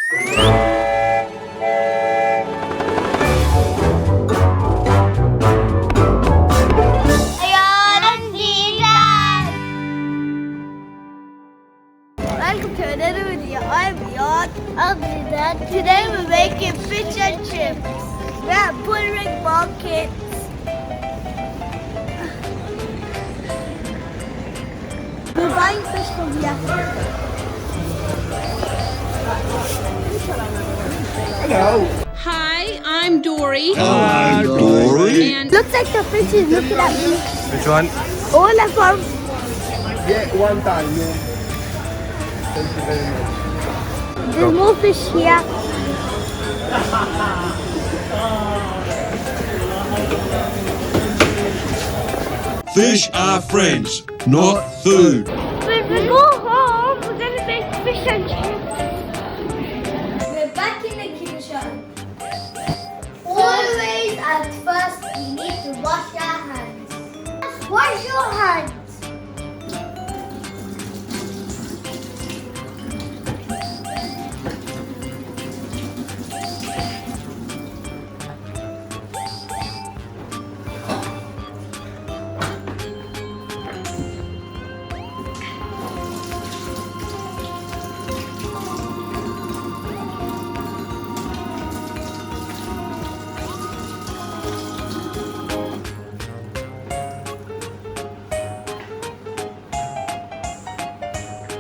Ayaan and Zidan. Welcome to another video. I'm Ayaan and Zidan. Today we're making fish and chips. We're at Bullring Market. We're buying fish from here. Hello. Hi, I'm Dory. Hi, Dory. And Looks like the fish is looking at me. Which one? All of them. Yeah, one time. Yeah. Thank you very much. There's more fish here. Fish are friends, not food. When we go home, we're gonna make fish and chips. We're back in the kitchen. Always at first we need to wash our hands. Wash your hands.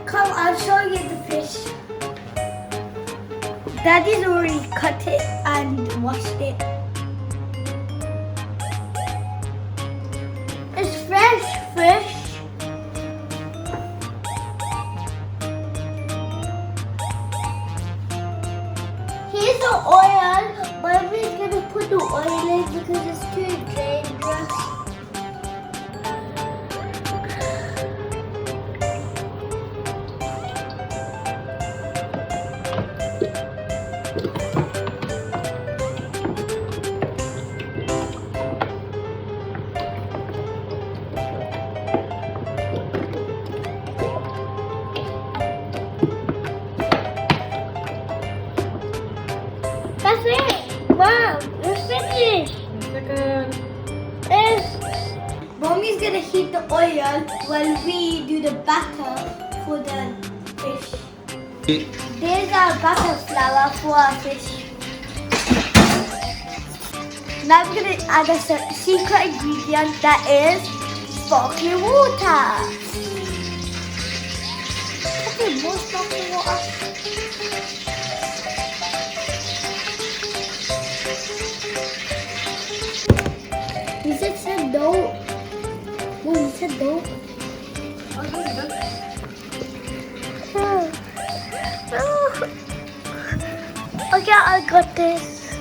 Come, I'll show you the fish. Daddy's already cut it and washed it. It's fresh fish. Here's the oil. Mommy's gonna put the oil in because it's too dangerous. That's it! Mom, it's finished! Mommy's gonna heat the oil while we do the batter for the fish. There's our butter flour for our fish. Now we're gonna add a secret ingredient that is sparkling water. Okay, more sparkling water. You said no. Oh, you said no. Okay, I got this.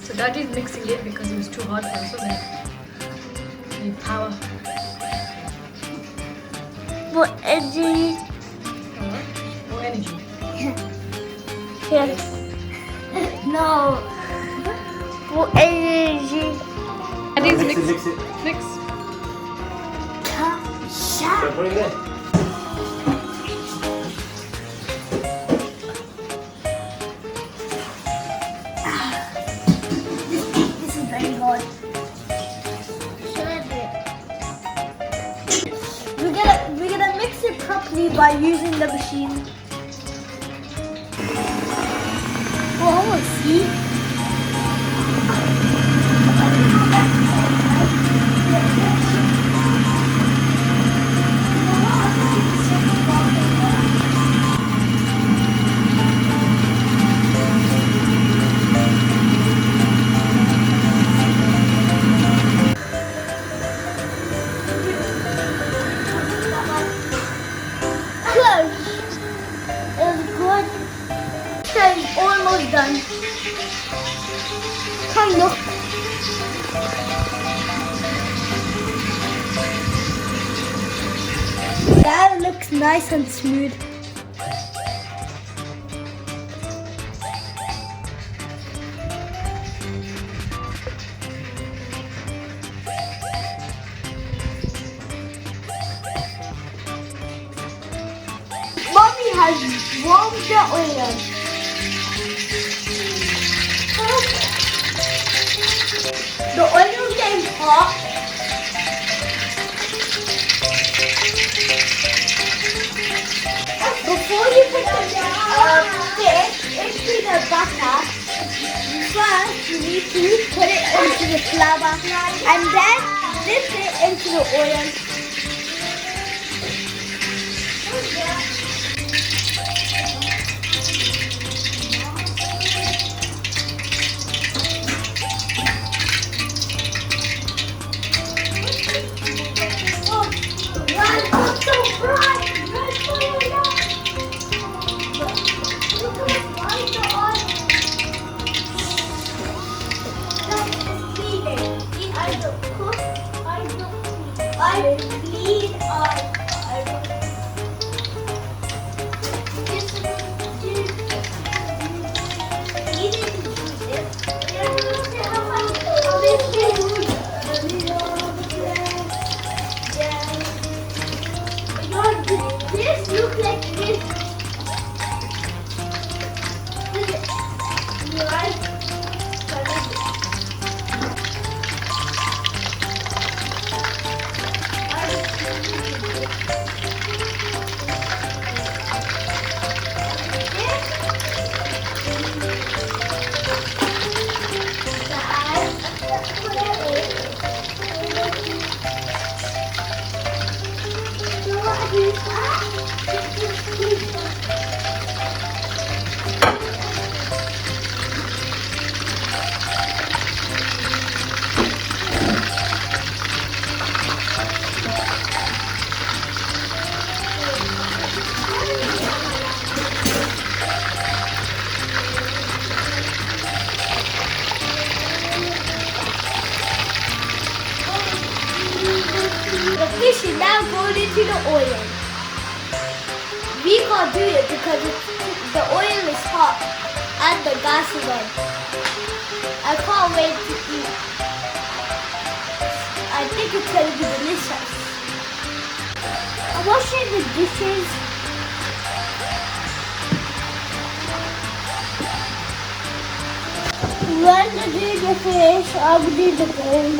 so Daddy's mixing it because it was too hard for us, wasn't it? Need power. More energy. More energy. Yes. No. More energy. Daddy's Mix mix. it, mix it. Mix. Shut. Put it there. This is very hard. We're gonna mix it properly by using the machine. Oh, see? It's almost done. Come look. That looks nice and smooth. Mommy has warm the oil. The oil is getting hot. Before you put the fish into the butter, first you need to put it into the flour and then dip it into the oil. This looks like this. The fish is now going into the oil. We can't do it because the oil is hot and the gas is on. I can't wait to eat. I think it's going to be delicious. I'm washing the dishes. When I do the fish, I will do the bowl.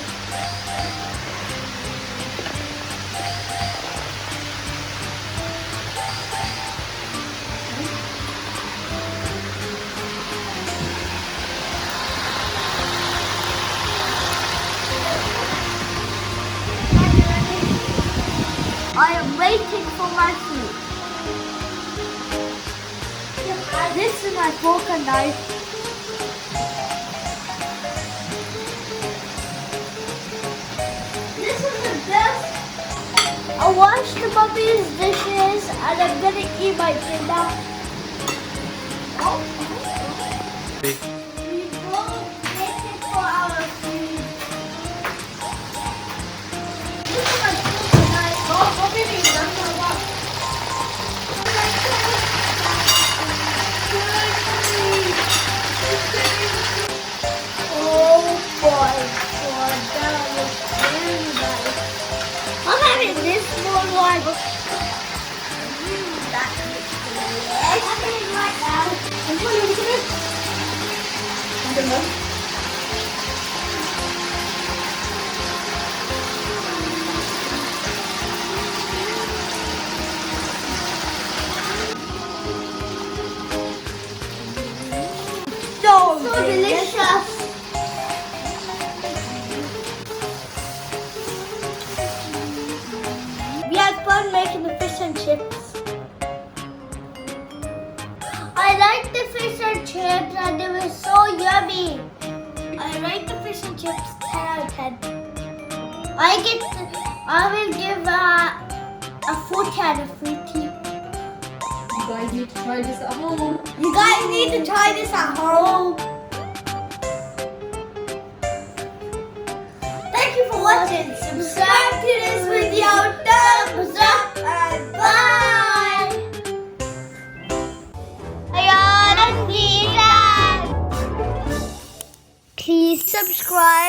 I am waiting for my food. This is my fork and knife. This is the best. I washed the mommy's dishes and I'm gonna eat my dinner. We both waited for our food. This is my fork and knife. Oh boy, that looks really nice. I'm having this more one. That looks delicious. I'm having it right now. So delicious. We had fun making the fish and chips. I like the fish and chips and it was so yummy. I like the fish and chips 10 out of 10. I will give a 40 out of 50. You guys need to try this at home. You guys need to try this at home. Thank you for watching. Subscribe to this video. Thumbs up and bye. Ayaan and Zidan. Please subscribe.